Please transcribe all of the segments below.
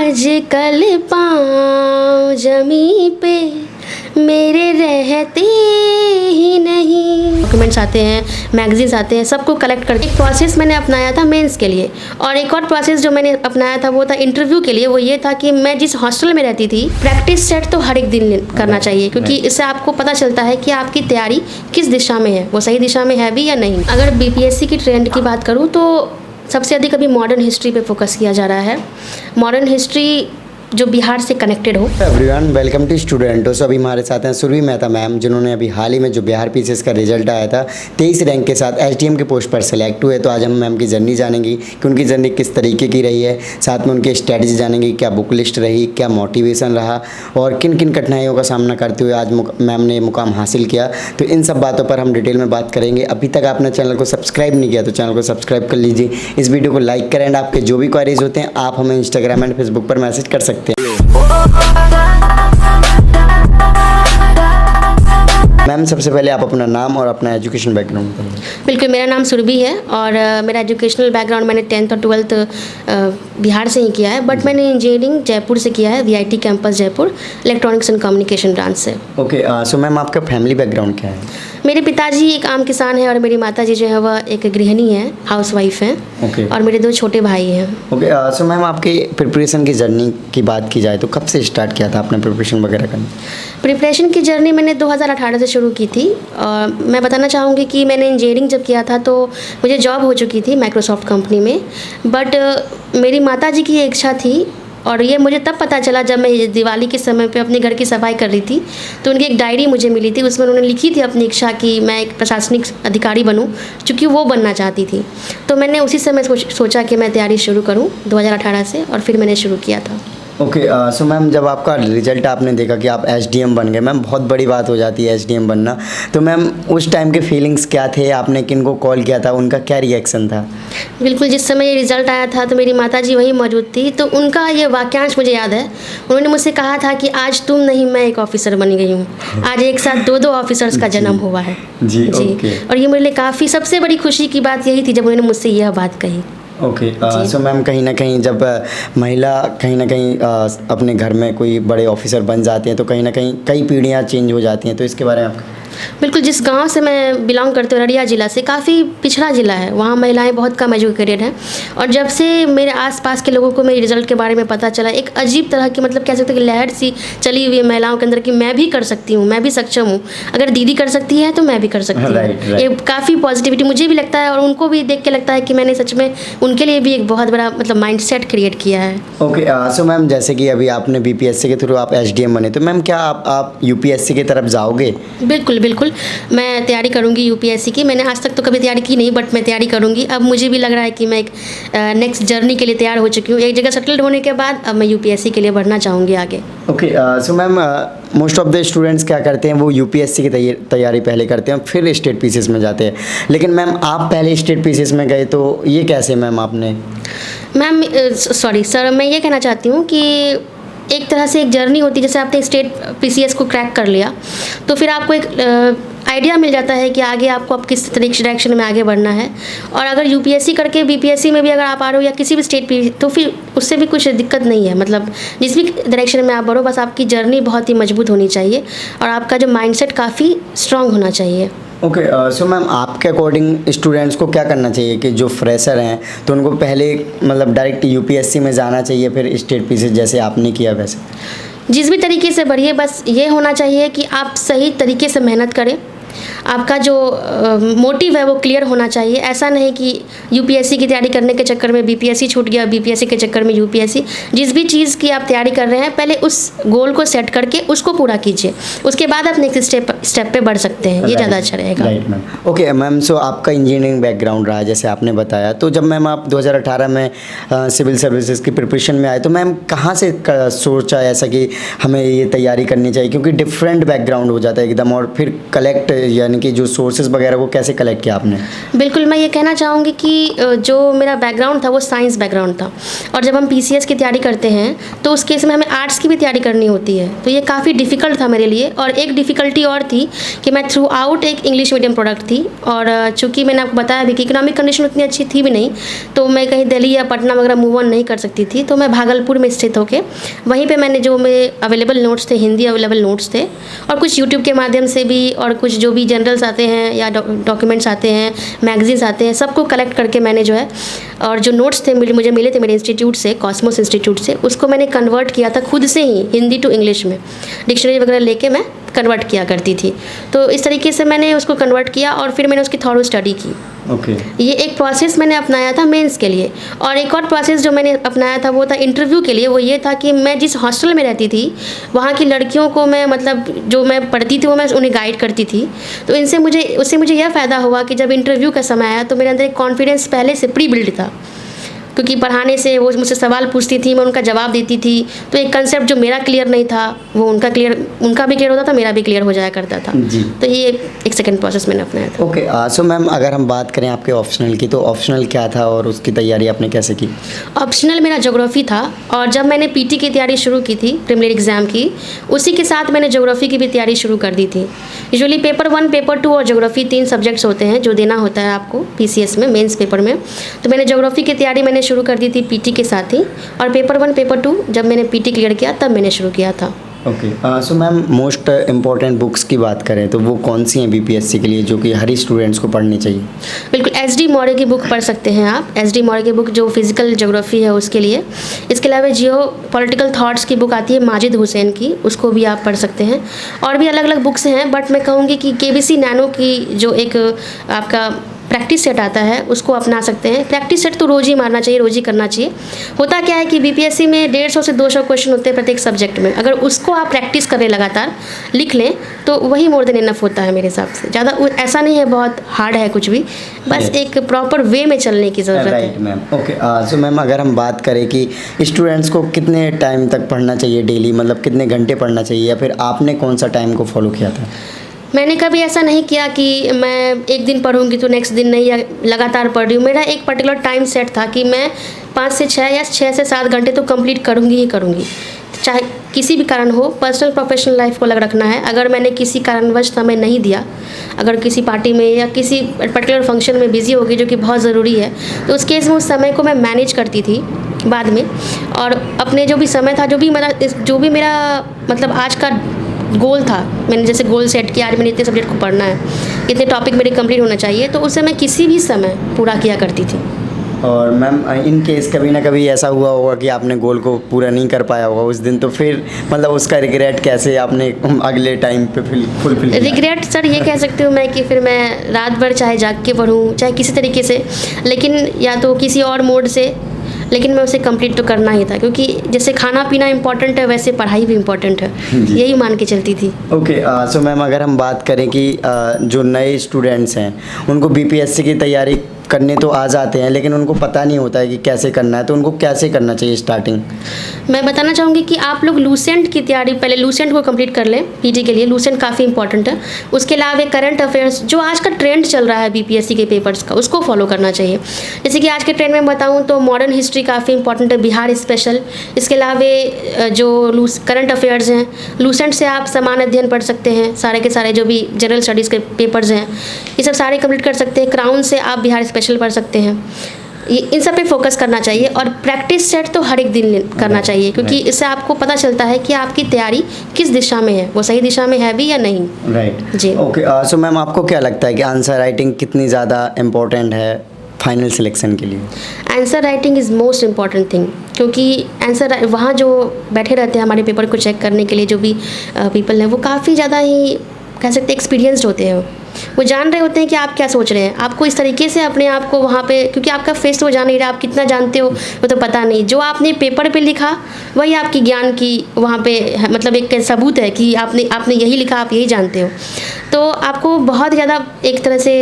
आजकल पाँव जमी पे मेरे रहते ही नहीं। डॉक्यूमेंट्स आते हैं, मैगजीन्स आते हैं, सबको कलेक्ट करके एक प्रोसेस मैंने अपनाया था मेंस के लिए। और एक और प्रोसेस जो मैंने अपनाया था वो था इंटरव्यू के लिए। वो ये था कि मैं जिस हॉस्टल में रहती थी, प्रैक्टिस सेट तो हर एक दिन करना चाहिए, क्योंकि इससे आपको पता चलता है कि आपकी तैयारी किस दिशा में है, वो सही दिशा में है भी या नहीं। अगर बीपीएससी की ट्रेंड की बात करूँ तो सबसे अधिक अभी मॉडर्न हिस्ट्री पे फोकस किया जा रहा है। मॉडर्न हिस्ट्री जो बिहार से कनेक्टेड हो। एवरीवन, वेलकम टू स्टूडेंटो। सो अभी हमारे साथ हैं सुरभि मेहता मैम, जिन्होंने अभी हाल ही में जो बिहार पीसीएस का रिजल्ट आया था 23 रैंक के साथ एसडीएम के पोस्ट पर सेलेक्ट हुए। तो आज हम मैम की जर्नी जानेंगी कि उनकी जर्नी किस तरीके की रही है, साथ में उनकी स्ट्रैटेजी जानेंगी, क्या बुक लिस्ट रही, क्या मोटिवेशन रहा और किन किन कठिनाइयों का सामना करते हुए आज मैम ने मुकाम हासिल किया। तो इन सब बातों पर हम डिटेल में बात करेंगे। अभी तक आपने चैनल को सब्सक्राइब नहीं किया तो चैनल को सब्सक्राइब कर लीजिए, इस वीडियो को लाइक करें एंड आपके जो भी क्वारीज होते हैं आप हमें इंस्टाग्राम एंड फेसबुक पर मैसेज कर सकते हैं। मैम, सबसे पहले आप अपना नाम और अपना एजुकेशन बैकग्राउंड बताइए। बिल्कुल, मेरा नाम सुरभि है और मेरा एजुकेशनल बैकग्राउंड मैंने 10th और 12th बिहार से ही किया है, बट मैंने इंजीनियरिंग जयपुर से किया है, VIT campus Jaipur, electronics and communication branch से। ओके, सो मैम आपका फैमिली बैकग्राउंड क्या है? मेरे पिताजी एक आम किसान है और मेरी माताजी जो है वह एक गृहिणी है, हाउसवाइफ हैं। ओके। और मेरे 2 छोटे भाई हैं। ओके, सो मैम आपके प्रिपरेशन की जर्नी की बात की जाए तो कब से स्टार्ट किया था आपने प्रिपरेशन वगैरह करना? प्रिपरेशन की जर्नी मैंने 2018 से शुरू की थी। और मैं बताना चाहूँगी कि मैंने इंजीनियरिंग जब किया था तो मुझे जॉब हो चुकी थी माइक्रोसॉफ्ट कंपनी में, बट मेरी माताजी की इच्छा थी और ये मुझे तब पता चला जब मैं दिवाली के समय पे अपने घर की सफाई कर रही थी। तो उनकी एक डायरी मुझे मिली थी, उसमें उन्होंने लिखी थी अपनी इच्छा कि मैं एक प्रशासनिक अधिकारी बनूं, चूँकि वो बनना चाहती थी। तो मैंने उसी समय सोचा कि मैं तैयारी शुरू करूं 2018 से, और फिर मैंने शुरू किया था। ओके, सो मैम जब आपका रिजल्ट आपने देखा कि आप एसडीएम बन गए, मैम बहुत बड़ी बात हो जाती है एसडीएम बनना, तो मैम उस टाइम के फीलिंग्स क्या थे, आपने किन को कॉल किया था, उनका क्या रिएक्शन था? बिल्कुल, जिस समय ये रिज़ल्ट आया था तो मेरी माताजी वहीं मौजूद थी, तो उनका ये वाक्यांश मुझे याद है। उन्होंने मुझसे कहा था कि आज तुम नहीं मैं एक ऑफिसर बन गई हूँ, आज एक साथ 2 ऑफिसर्स का जन्म हुआ है। जी। ओके। और ये मेरे लिए काफ़ी सबसे बड़ी खुशी की बात यही थी जब उन्होंने मुझसे यह बात कही। ओके, सो मैम कहीं ना कहीं जब महिला कहीं ना कहीं अपने घर में कोई बड़े ऑफिसर बन जाते हैं तो कहीं ना कहीं कई पीढ़ियाँ चेंज हो जाती हैं, तो इसके बारे में आपका? बिल्कुल, जिस गांव से मैं बिलोंग करती हूँ, अररिया ज़िला से, काफ़ी पिछड़ा ज़िला है, वहाँ महिलाएं बहुत कम एजुकेटेड हैं। और जब से मेरे आसपास के लोगों को मेरे रिज़ल्ट के बारे में पता चला, एक अजीब तरह की, मतलब कह सकते हैं कि लहर सी चली हुई है महिलाओं के अंदर कि मैं भी कर सकती हूँ, मैं भी सक्षम हूँ, अगर दीदी कर सकती है तो मैं भी कर सकती हूँ। ये काफ़ी पॉजिटिविटी मुझे भी लगता है और उनको भी देख के लगता है कि मैंने सच में उनके लिए भी एक बहुत बड़ा मतलब माइंड सेट क्रिएट किया है। ओके, सो मैम जैसे कि अभी आपने बीपीएससी के थ्रू आप एसडीएम बने, तो मैम क्या आप यूपीएससी की तरफ जाओगे? बिल्कुल बिल्कुल, मैं तैयारी करूंगी यूपीएससी की। मैंने आज तक तो कभी तैयारी की नहीं, बट मैं तैयारी करूंगी। अब मुझे भी लग रहा है कि मैं एक नेक्स्ट जर्नी के लिए तैयार हो चुकी हूँ। एक जगह सेटल्ड होने के बाद अब मैं यूपीएससी के लिए बढ़ना चाहूँगी आगे। Okay, so ma'am most of the students क्या करते हैं, वो यूपीएससी की तैयारी पहले करते हैं फिर स्टेट पीसीएस में जाते हैं, लेकिन मैम आप पहले स्टेट पीसीएस में गए, तो ये कैसे मैम आपने? मैम सॉरी सर, मैं ये कहना चाहती हूँ कि एक तरह से एक जर्नी होती है। जैसे आपने स्टेट पीसीएस को क्रैक कर लिया तो फिर आपको एक आइडिया मिल जाता है कि आगे आपको अब किस डायरेक्शन में आगे बढ़ना है। और अगर यूपीएससी करके बीपीएससी में भी अगर आप आ रहे हो या किसी भी स्टेट पी, तो फिर उससे भी कुछ दिक्कत नहीं है। मतलब जिस भी डायरेक्शन में आप बढ़ो, बस आपकी जर्नी बहुत ही मजबूत होनी चाहिए और आपका जो माइंडसेट काफ़ी स्ट्रांग होना चाहिए। ओके, सो मैम आपके अकॉर्डिंग स्टूडेंट्स को क्या करना चाहिए कि जो फ्रेशर हैं तो उनको पहले मतलब डायरेक्ट यूपीएससी में जाना चाहिए फिर स्टेट पीसीएस जैसे आपने किया वैसे? जिस भी तरीके से बढ़िए, बस ये होना चाहिए कि आप सही तरीके से मेहनत करें, आपका जो मोटिव है वो क्लियर होना चाहिए। ऐसा नहीं कि यूपीएससी की तैयारी करने के चक्कर में बीपीएससी छूट गया, बीपीएससी के चक्कर में यूपीएससी। जिस भी चीज़ की आप तैयारी कर रहे हैं पहले उस गोल को सेट करके उसको पूरा कीजिए, उसके बाद आप नेक्स्ट स्टेप पे बढ़ सकते हैं, ये ज़्यादा अच्छा रहेगा। Right ma'am. ओके मैम, सो आपका इंजीनियरिंग बैकग्राउंड रहा जैसे आपने बताया, तो जब मैम आप 2018 में सिविल सर्विसेज की प्रिपरेशन में आए तो मैम कहाँ से सोचा ऐसा कि हमें ये तैयारी करनी चाहिए, क्योंकि डिफरेंट बैकग्राउंड हो जाता है एकदम, और फिर कलेक्ट यानी कि जो सोर्सेज वगैरह वो कैसे कलेक्ट किया आपने? बिल्कुल, मैं ये कहना चाहूँगी कि जो मेरा बैकग्राउंड था वो साइंस बैकग्राउंड था, और जब हम पीसीएस की तैयारी करते हैं तो उस केस में हमें आर्ट्स की भी तैयारी करनी होती है, तो ये काफ़ी डिफ़िकल्ट था मेरे लिए। और एक डिफ़िकल्टी और थी कि मैं थ्रू आउट एक इंग्लिश मीडियम प्रोडक्ट थी, और चूँकि मैंने आपको बताया भी कि इकोनॉमिक कंडीशन उतनी अच्छी थी भी नहीं, तो मैं कहीं दिल्ली या पटना वगैरह मूव ऑन नहीं कर सकती थी। तो मैं भागलपुर में स्थित होकर वहीं पर मैंने जो मेरे अवेलेबल नोट्स थे, हिंदी अवेलेबल नोट्स थे, और कुछ यूट्यूब के माध्यम से भी, और कुछ जो भी जर्नल्स आते हैं या डॉक्यूमेंट्स आते हैं, मैगजीन्स आते हैं, सबको कलेक्ट करके मैंने जो है, और जो नोट्स थे मुझे मिले थे मेरे इंस्टीट्यूट से, कॉस्मोस इंस्टीट्यूट से, उसको मैंने कन्वर्ट किया था खुद से ही हिंदी टू इंग्लिश में, डिक्शनरी वगैरह लेके मैं कन्वर्ट किया करती थी। तो इस तरीके से मैंने उसको कन्वर्ट किया और फिर मैंने उसकी थॉरो स्टडी की। ओके। ये एक प्रोसेस मैंने अपनाया था मेंस के लिए। और एक और प्रोसेस जो मैंने अपनाया था वो था इंटरव्यू के लिए। वो ये था कि मैं जिस हॉस्टल में रहती थी वहाँ की लड़कियों को मैं, मतलब जो मैं पढ़ती थी वो मैं उन्हें गाइड करती थी। तो उससे मुझे यह फ़ायदा हुआ कि जब इंटरव्यू का समय आया तो मेरे अंदर एक कॉन्फिडेंस पहले से प्री बिल्ड था, क्योंकि पढ़ाने से वो मुझसे सवाल पूछती थी, मैं उनका जवाब देती थी। तो एक कंसेप्ट जो मेरा क्लियर नहीं था वो उनका भी क्लियर होता था, मेरा भी क्लियर हो जाया करता था जी। तो ये एक सेकंड प्रोसेस मैंने अपनाया था। ओके। सो मैम, अगर हम बात करें आपके ऑप्शनल की, तो ऑप्शनल क्या था और उसकी तैयारी आपने कैसे की? ऑप्शनल मेरा ज्योग्राफी था, और जब मैंने पीटी की तैयारी शुरू की थी प्रीलिमिनरी एग्ज़ाम की, उसी के साथ मैंने ज्योग्राफी की भी तैयारी शुरू कर दी थी। यूजुअली पेपर 1, पेपर 2 और ज्योग्राफी 3 सब्जेक्ट्स होते हैं जो देना होता है आपको पीसीएस में, मेंस पेपर में। तो मैंने ज्योग्राफी की तैयारी मैंने शुरू कर दी थी पीटी के साथ ही, और पेपर 1, पेपर 2 जब मैंने पीटी क्लियर किया तब मैंने शुरू किया था। Okay. So ma'am, most important books की बात करें तो वो कौन सी हैं बीपीएससी के लिए जो कि हर स्टूडेंट्स को पढ़नी चाहिए? बिल्कुल, एसडी मौर्य की बुक पढ़ सकते हैं आप। एसडी मौर्य की बुक जो फिजिकल ज्योग्राफी है उसके लिए। इसके अलावा जियो पॉलिटिकल थॉट्स की बुक आती है माजिद हुसैन की, उसको भी आप पढ़ सकते हैं। और भी अलग अलग बुक्स हैं, बट मैं कहूँगी कि केबीसी नैनो की जो एक आपका प्रैक्टिस सेट आता है उसको अपना सकते हैं। प्रैक्टिस सेट तो रोज़ ही मारना चाहिए, रोज़ ही करना चाहिए। होता क्या है कि बीपीएससी में 150 से 200 क्वेश्चन होते हैं प्रत्येक सब्जेक्ट में। अगर उसको आप प्रैक्टिस करें, लगातार लिख लें, तो वही मोर देन इनफ होता है मेरे हिसाब से। ज़्यादा ऐसा नहीं है बहुत हार्ड है कुछ भी, बस एक प्रॉपर वे में चलने की ज़रूरत है। Right ma'am. Okay. So ma'am, अगर हम बात करें कि स्टूडेंट्स को कितने टाइम तक पढ़ना चाहिए डेली, मतलब कितने घंटे पढ़ना चाहिए, या फिर आपने कौन सा टाइम को फॉलो किया था? मैंने कभी ऐसा नहीं किया कि मैं एक दिन पढ़ूंगी तो नेक्स्ट दिन नहीं, या लगातार पढ़ रही हूँ। मेरा एक पर्टिकुलर टाइम सेट था कि मैं 5 से 6 या 6 से 7 घंटे तो कंप्लीट करूँगी ही करूँगी, चाहे किसी भी कारण हो। पर्सनल प्रोफेशनल लाइफ को अलग रखना है। अगर मैंने किसी कारणवश समय नहीं दिया, अगर किसी पार्टी में या किसी पर्टिकुलर फंक्शन में बिज़ी होगी जो कि बहुत ज़रूरी है, तो उस केस में उस समय को मैं मैनेज करती थी बाद में। और अपने जो भी समय था, जो भी मेरा मतलब आज का गोल था, मैंने जैसे गोल सेट किया, आज मैंने इतने सब्जेक्ट को पढ़ना है, इतने टॉपिक मेरे कंप्लीट होना चाहिए, तो उसे मैं किसी भी समय पूरा किया करती थी। और मैम, इन केस कभी ना कभी ऐसा हुआ होगा कि आपने गोल को पूरा नहीं कर पाया होगा उस दिन, तो फिर मतलब उसका रिग्रेट कैसे आपने अगले टाइम पे फुलफिल किया? रिग्रेट सर ये कह सकती हूँ मैं कि फिर मैं रात भर चाहे जाग के पढ़ूँ, चाहे किसी तरीके से, लेकिन या तो किसी और मोड से, लेकिन मैं उसे कंप्लीट तो करना ही था, क्योंकि जैसे खाना पीना इम्पोर्टेंट है वैसे पढ़ाई भी इम्पोर्टेंट है, यही मान के चलती थी। ओके। सो मैम, अगर हम बात करें कि जो नए स्टूडेंट्स हैं उनको बीपीएससी की तैयारी करने तो आ जाते हैं, लेकिन उनको पता नहीं होता है कि कैसे करना है, तो उनको कैसे करना चाहिए स्टार्टिंग? मैं बताना चाहूँगी कि आप लोग लूसेंट की तैयारी, पहले लूसेंट को कंप्लीट कर लें पीटी के लिए। लूसेंट काफ़ी इंपॉर्टेंट है। उसके अलावा करंट अफेयर्स, जो आज का ट्रेंड चल रहा है बीपीएससी के पेपर्स का, उसको फॉलो करना चाहिए। जैसे कि आज के ट्रेंड में बताऊँ तो मॉडर्न हिस्ट्री काफ़ी इंपॉर्टेंट है, बिहार स्पेशल। इसके अलावा जो करंट अफेयर्स हैं, लूसेंट से आप समान अध्ययन पढ़ सकते हैं, सारे के सारे जो भी जनरल स्टडीज़ के पेपर्स हैं ये सब सारे कंप्लीट कर सकते हैं। क्राउन से आप बिहार स्पेशल पढ़ सकते हैं। इन सब पे फोकस करना चाहिए, और प्रैक्टिस सेट तो हर एक दिन करना चाहिए, क्योंकि इससे आपको पता चलता है कि आपकी तैयारी किस दिशा में है, वो सही दिशा में है भी या नहीं। राइट जी। ओके। सो मैम, आपको क्या लगता है कि आंसर राइटिंग कितनी ज़्यादा इम्पोर्टेंट है फाइनल सिलेक्शन के लिए? Answer writing is most important thing, क्योंकि आंसर वहाँ जो बैठे रहते हैं हमारे पेपर को चेक करने के लिए, जो भी पीपल हैं, वो काफ़ी ज़्यादा ही कह सकते हैं एक्सपीरियंस्ड होते हैं। वो जान रहे होते हैं कि आप क्या सोच रहे हैं। आपको इस तरीके से अपने आप को वहाँ पे, क्योंकि आपका फेस तो वो जान नहीं रहा, आप कितना जानते हो वो तो पता नहीं। जो आपने पेपर पे लिखा वही आपकी ज्ञान की वहाँ पे मतलब एक सबूत है कि आपने यही लिखा, आप यही जानते हो। तो आपको बहुत ज़्यादा एक तरह से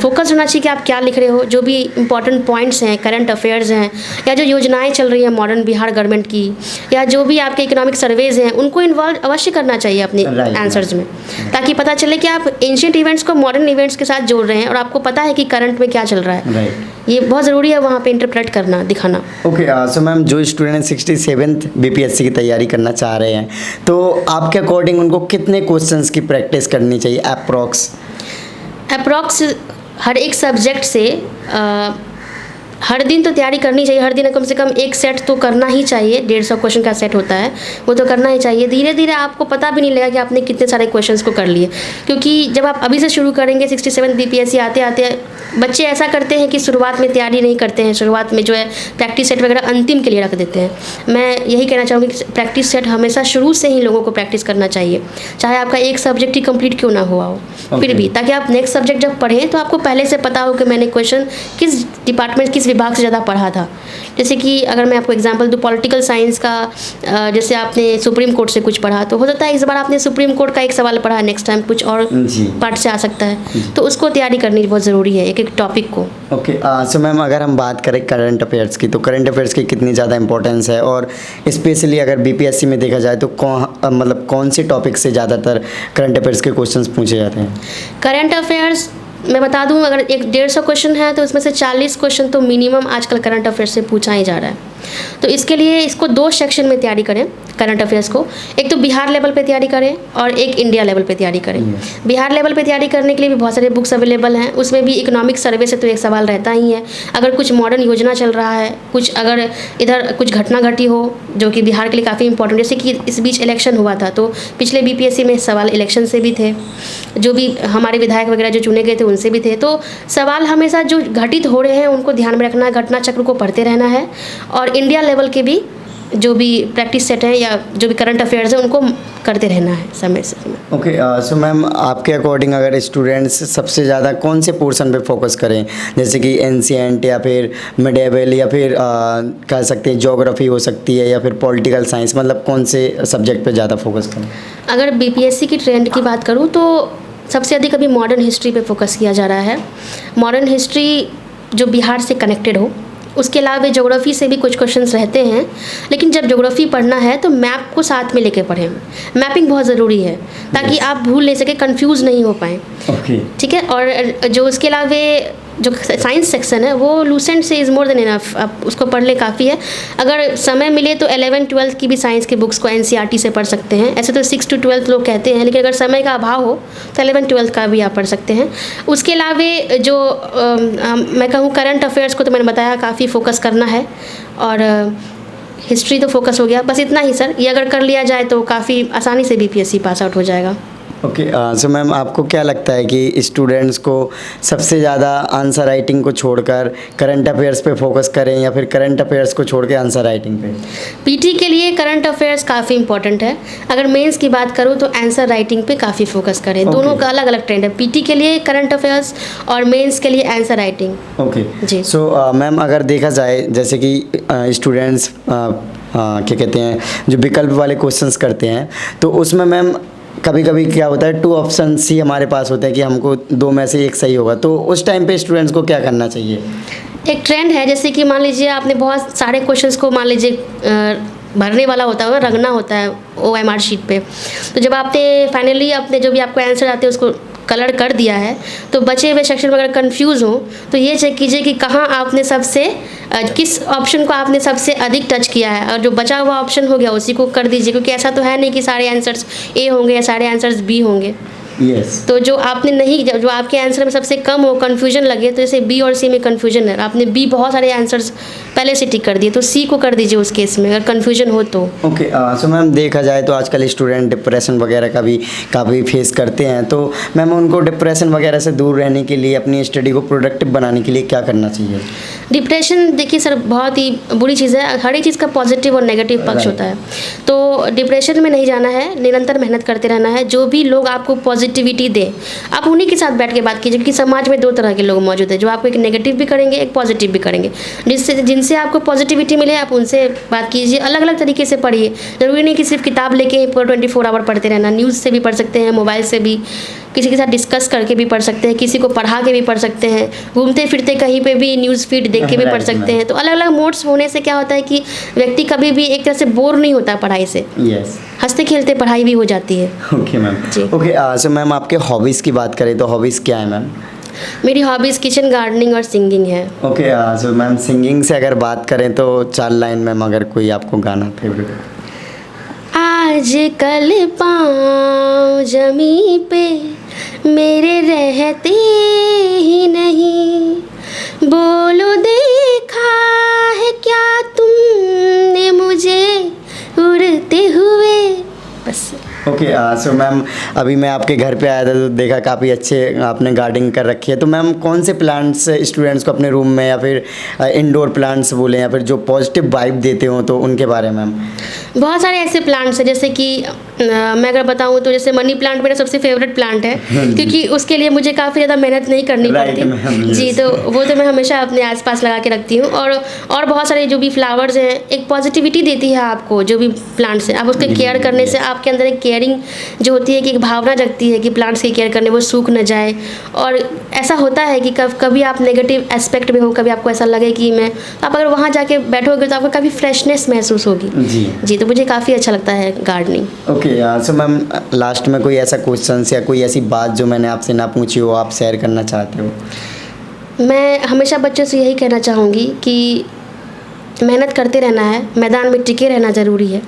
फोकस होना चाहिए कि आप क्या लिख रहे हो। जो भी इंपॉर्टेंट पॉइंट्स हैं, करंट अफेयर्स हैं, या जो योजनाएं चल रही हैं मॉडर्न बिहार गवर्नमेंट की, या जो भी आपके इकोनॉमिक सर्वेज हैं, उनको इन्वॉल्व अवश्य करना चाहिए अपने आंसर्स में, ताकि पता चले कि आप एंशिएंट इवेंट्स को मॉडर्न इवेंट्स के साथ जोड़ रहे हैं और आपको पता है कि करंट में क्या चल रहा है। ये बहुत ज़रूरी है वहाँ पे इंटरप्रेट करना, दिखाना। ओके, सो मैम जो स्टूडेंट 67th BPSC की तैयारी करना चाह रहे हैं, तो आपके अकॉर्डिंग उनको कितने क्वेश्चंस की प्रैक्टिस करनी चाहिए अप्रॉक्स हर एक सब्जेक्ट से? हर दिन तो तैयारी करनी चाहिए, हर दिन कम से कम एक सेट तो करना ही चाहिए। 150 क्वेश्चन का सेट होता है, वो तो करना ही चाहिए। धीरे धीरे आपको पता भी नहीं लगेगा कि आपने कितने सारे क्वेश्चंस को कर लिए, क्योंकि जब आप अभी से शुरू करेंगे 67 BPSC आते आते बच्चे ऐसा करते हैं कि शुरुआत में तैयारी नहीं करते हैं, शुरुआत में जो है प्रैक्टिस सेट वगैरह अंतिम के लिए रख देते हैं। मैं यही कहना चाहूँगी कि प्रैक्टिस सेट हमेशा शुरू से ही लोगों को प्रैक्टिस करना चाहिए, चाहे आपका एक सब्जेक्ट ही कंप्लीट क्यों ना हुआ हो, फिर भी, ताकि आप नेक्स्ट सब्जेक्ट जब पढ़ें तो आपको पहले से पता हो कि मैंने क्वेश्चन किस डिपार्टमेंट, किस विभाग से ज़्यादा पढ़ा था। जैसे कि अगर मैं आपको एग्जांपल दूँ पॉलिटिकल साइंस का, जैसे आपने सुप्रीम कोर्ट से कुछ पढ़ा, तो हो सकता है इस बार आपने सुप्रीम कोर्ट का एक सवाल पढ़ा, नेक्स्ट टाइम कुछ और पार्ट से आ सकता है, तो उसको तैयारी करनी बहुत ज़रूरी है एक एक टॉपिक को। ओके, सो मैम अगर हम बात करें करंट अफेयर्स की, तो करंट अफेयर्स की कितनी ज़्यादा इंपॉर्टेंस है, और स्पेशली अगर BPSC में देखा जाए तो कौन से टॉपिक से ज़्यादातर करंट अफेयर्स के क्वेश्चंस पूछे जाते हैं? करंट अफेयर्स मैं बता दूं, अगर एक 150 क्वेश्चन है तो उसमें से 40 क्वेश्चन तो मिनिमम आजकल करंट अफेयर्स से पूछा ही जा रहा है। तो इसके लिए इसको 2 सेक्शन में तैयारी करें करंट अफेयर्स को। एक तो बिहार लेवल पे तैयारी करें और एक इंडिया लेवल पे तैयारी करें। बिहार लेवल पे तैयारी करने के लिए भी बहुत सारे बुक्स अवेलेबल हैं, उसमें भी इकोनॉमिक सर्वे से तो एक सवाल रहता ही है। अगर कुछ मॉडर्न योजना चल रहा है, कुछ अगर इधर कुछ घटना घटी हो जो कि बिहार के लिए काफ़ी इंपॉर्टेंट, जैसे कि इस बीच इलेक्शन हुआ था, तो पिछले BPSC में सवाल इलेक्शन से भी थे, जो भी हमारे विधायक वगैरह जो चुने गए थे उनसे भी थे। तो सवाल हमेशा जो घटित हो रहे हैं उनको ध्यान में रखना है, घटना चक्र को पढ़ते रहना है, और इंडिया लेवल के भी जो भी प्रैक्टिस सेट है या जो भी करंट अफेयर्स है उनको करते रहना है समय से समय। ओके, सो मैम आपके अकॉर्डिंग अगर स्टूडेंट्स सबसे ज़्यादा कौन से पोर्शन पे फोकस करें, जैसे कि एंशिएंट या फिर मिडेवल या फिर कह सकते हैं ज्योग्राफी हो सकती है, या फिर पॉलिटिकल साइंस, मतलब कौन से सब्जेक्ट पे ज़्यादा फोकस करें? अगर BPSC की ट्रेंड की बात करूँ तो सबसे अधिक अभी मॉडर्न हिस्ट्री पे फोकस किया जा रहा है। मॉडर्न हिस्ट्री जो बिहार से कनेक्टेड हो, उसके अलावा ज्योग्राफी से भी कुछ क्वेश्चंस रहते हैं, लेकिन जब ज्योग्राफी पढ़ना है तो मैप को साथ में लेके पढ़ें। मैपिंग बहुत ज़रूरी है ताकि आप भूल नहीं सके, कंफ्यूज नहीं हो पाएँ। ठीक है। और जो उसके अलावा जो साइंस सेक्शन है वो लूसेंट से इज़ मोर देन इनफ, आप उसको पढ़ ले काफ़ी है। अगर समय मिले तो 11th-12th की भी साइंस के बुक्स को NCERT से पढ़ सकते हैं। ऐसे तो 6 to 12th लोग कहते हैं, लेकिन अगर समय का अभाव हो तो 11th-12th का भी आप पढ़ सकते हैं। उसके अलावा जो मैं कहूँ करंट अफेयर्स को तो मैंने बताया काफ़ी फोकस करना है, और हिस्ट्री तो फोकस हो गया, बस इतना ही सर। ये अगर कर लिया जाए तो काफ़ी आसानी से BPSC पास आउट हो जाएगा। ओके, सो मैम आपको क्या लगता है कि स्टूडेंट्स को सबसे ज़्यादा आंसर राइटिंग को छोड़कर करंट अफेयर्स पे फोकस करें, या फिर करंट अफेयर्स को छोड़ के आंसर राइटिंग पे? PT के लिए करंट अफेयर्स काफ़ी इंपॉर्टेंट है। अगर मेंस की बात करूँ तो आंसर राइटिंग पे काफ़ी फोकस करें। दोनों का अलग अलग ट्रेंड है, PT के लिए करंट अफेयर्स और मेंस के लिए आंसर राइटिंग। ओके जी। सो मैम अगर देखा जाए जैसे कि स्टूडेंट्स क्या कहते हैं जो विकल्प वाले क्वेश्चंस करते हैं, तो उसमें मैम कभी कभी क्या होता है 2 ऑप्शंस ही हमारे पास होते हैं कि हमको 2 में से एक सही होगा, तो उस टाइम पे स्टूडेंट्स को क्या करना चाहिए? एक ट्रेंड है, जैसे कि मान लीजिए आपने बहुत सारे क्वेश्चंस को मान लीजिए भरने वाला होता है, रंगना होता है OMR शीट पे, तो जब आपने फाइनली अपने जो भी आपको आंसर आते हैं उसको कलर कर दिया है, तो बचे हुए सेक्शन में अगर कंफ्यूज हो तो ये चेक कीजिए कि कहाँ आपने सबसे किस ऑप्शन को आपने सबसे अधिक टच किया है, और जो बचा हुआ ऑप्शन हो गया उसी को कर दीजिए, क्योंकि ऐसा तो है नहीं कि सारे आंसर्स A होंगे या सारे आंसर्स B होंगे। तो जो आपने नहीं, जो आपके आंसर में सबसे कम हो, कन्फ्यूजन लगे, तो जैसे B और C में कन्फ्यूजन है, आपने B बहुत सारे आंसर्स पहले से टिक कर दिए, तो C को कर दीजिए उस केस में अगर कन्फ्यूजन हो तो। ओके, सो मैम देखा जाए तो आजकल स्टूडेंट डिप्रेशन वगैरह का भी काफ़ी फेस करते हैं, तो मैम उनको डिप्रेशन वगैरह से दूर रहने के लिए, अपनी स्टडी को प्रोडक्टिव बनाने के लिए क्या करना चाहिए? डिप्रेशन देखिए सर बहुत ही बुरी चीज़ है, हर एक चीज़ का पॉजिटिव और नेगेटिव पक्ष होता है, तो डिप्रेशन में नहीं जाना है, निरंतर मेहनत करते रहना है। जो भी लोग आपको पॉजिटिव पॉजिटिविटी दें। आप उन्हीं के साथ बैठ के बात कीजिए, क्योंकि समाज में 2 तरह के लोग मौजूद हैं, जो आपको एक नेगेटिव भी करेंगे, एक पॉजिटिव भी करेंगे। जिनसे आपको पॉजिटिविटी मिले आप उनसे बात कीजिए, अलग अलग तरीके से पढ़िए। ज़रूरी नहीं कि सिर्फ किताब लेके 24 आवर पढ़ते रहना, न्यूज़ से भी पढ़ सकते हैं, मोबाइल से भी, किसी के साथ डिस्कस करके भी पढ़ सकते हैं, किसी को पढ़ा के भी पढ़ सकते हैं, घूमते फिरते कहीं पे भी न्यूज़ फीड देख के भी पढ़ सकते हैं। तो अलग अलग मोड्स होने से क्या होता है कि व्यक्ति कभी भी एक तरह से बोर नहीं होता पढ़ाई से। यस, हंसते खेलते पढ़ाई भी हो जाती है। Okay ma'am. जी। ओके, सो मैम आपके हॉबीज़ की बात करें तो हॉबीज़ क्या है मैम? मेरी हॉबीज़ किचन गार्डनिंग और सिंगिंग है। ओके, सो मैम सिंगिंग से अगर बात करें तो 4 लाइन मैम अगर कोई आपको गाना फेवरेट है। आज कल पाँव जमी पे मेरे रहते ही नहीं, बोलो देखा है क्या तुमने मुझे उड़ते हुए। बस। ओके, सो मैम अभी मैं आपके घर पे आया था तो देखा काफ़ी अच्छे आपने गार्डनिंग कर रखी है। तो मैम कौन से प्लांट्स स्टूडेंट्स को अपने रूम में या फिर इंडोर प्लांट्स बोलें या फिर जो पॉजिटिव वाइब देते हो तो उनके बारे में मैम? बहुत सारे ऐसे प्लांट्स हैं, जैसे कि मैं अगर बताऊं तो जैसे मनी प्लांट मेरा सबसे फेवरेट प्लांट है, क्योंकि उसके लिए मुझे काफ़ी ज़्यादा मेहनत नहीं करनी पड़ती। जी, तो वो तो मैं हमेशा अपने आसपास लगा के रखती हूँ। और बहुत सारे जो भी फ्लावर्स हैं एक पॉजिटिविटी देती है आपको, जो भी प्लांट्स हैं आप उसके केयर करने से आपके अंदर एक केयरिंग जो होती है कि एक भावना जगती है कि प्लांट्स की केयर करने वो सूख न जाए। और ऐसा होता है कि कभी आप नेगेटिव एस्पेक्ट में हो, कभी आपको ऐसा लगे कि आप अगर वहाँ जाके बैठोगे तो आपको काफ़ी फ्रेशनेस महसूस होगी। जी, तो मुझे काफ़ी अच्छा लगता है gardening. Okay, so ma'am last में कोई ऐसा क्वेश्चन या कोई ऐसी बात जो मैंने आपसे ना पूछी हो आप शेयर करना चाहते हो? मैं हमेशा बच्चों से यही कहना चाहूँगी कि मेहनत करते रहना है, मैदान में टिके रहना ज़रूरी है।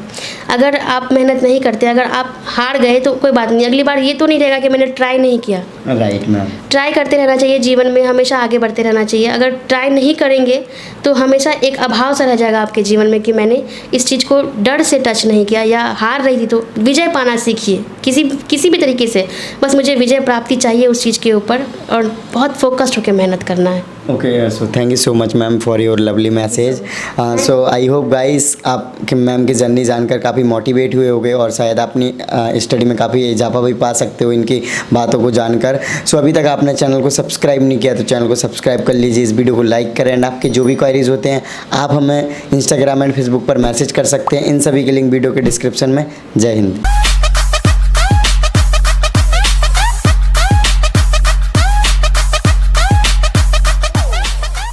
अगर आप मेहनत नहीं करते, अगर आप हार गए तो कोई बात नहीं, अगली बार ये तो नहीं रहेगा कि मैंने ट्राई नहीं किया। Right ma'am. ट्राई करते रहना चाहिए जीवन में, हमेशा आगे बढ़ते रहना चाहिए। अगर ट्राई नहीं करेंगे तो हमेशा एक अभाव सा रह जाएगा आपके जीवन में कि मैंने इस चीज़ को डर से टच नहीं किया या हार रही थी। तो विजय पाना सीखिए किसी भी तरीके से, बस मुझे विजय प्राप्ति चाहिए उस चीज़ के ऊपर, और बहुत फोकस्ड होकर मेहनत करना है। Okay, so thank you so much ma'am for your lovely message. So I hope guys आप मैम की जर्नी जानकर काफ़ी मोटिवेट हुए होंगे और शायद अपनी स्टडी में काफ़ी इजाफा भी पा सकते हो इनकी बातों को जानकर। सो अभी तक आपने चैनल को सब्सक्राइब नहीं किया तो चैनल को सब्सक्राइब कर लीजिए, इस वीडियो को लाइक करें, एंड आपके जो भी क्वारीज होते हैं आप हमें इंस्टाग्राम एंड फेसबुक पर मैसेज कर सकते हैं। इन सभी के लिंक वीडियो के डिस्क्रिप्शन में। जय हिंद।